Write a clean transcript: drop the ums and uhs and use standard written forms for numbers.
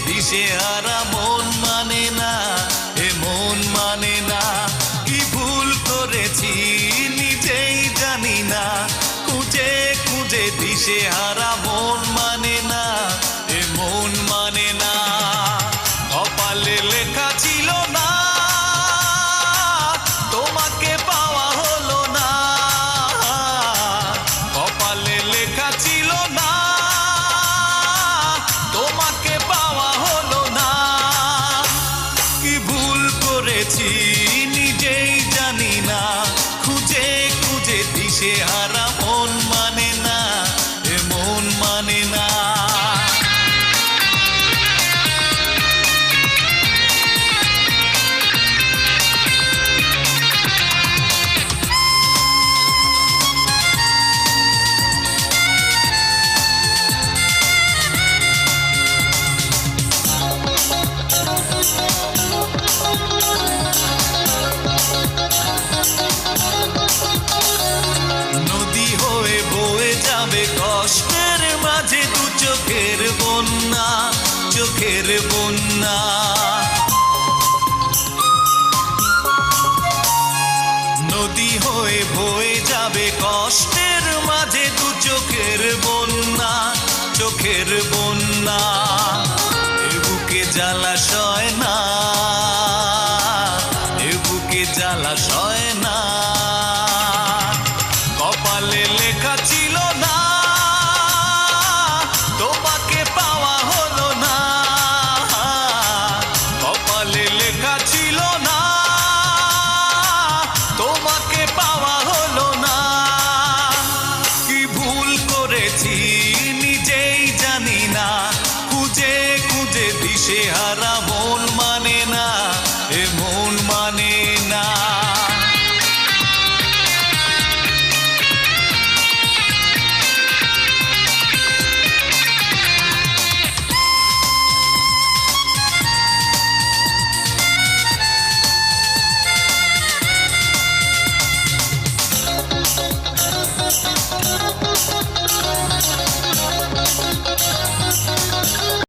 দিশেহারা মন মানে না, এ মন মানে না। কি ভুল করেছি নিজেই জানি না, খুঁজে খুঁজে দিশেহারা মন মানে না, এ মন মানে না। কপালে লেখা ছিল না, তোমাকে পাওয়া হলো না। কপালে লেখা ছিল না, তোমাকে পাওয়া হলো না। কি ভুল করেছি নিজেই জানি না, খুঁজে খুঁজে দিশেহারা মন মানে না, এ মন মানে না। নদী হয়ে বয়ে যাবে কষ্টের মাঝে দু চোখের বন্যা, চোখের বন্যা। নদী হয়ে বয়ে যাবে কষ্টের মাঝে দু চোখের বন্যা, চোখের বন্যা। এ বুকে জ্বালাশয় না, এ বুকে জ্বালাশয় না। কপালে লেখা ছিল না, তোমাকে পাওয়া হলো না। কপালে লেখা ছিল না, তোমাকে পাওয়া হলো না। কি ভুল করেছি নিজেই জানি না, খুঁজে খুঁজে দিশেহারা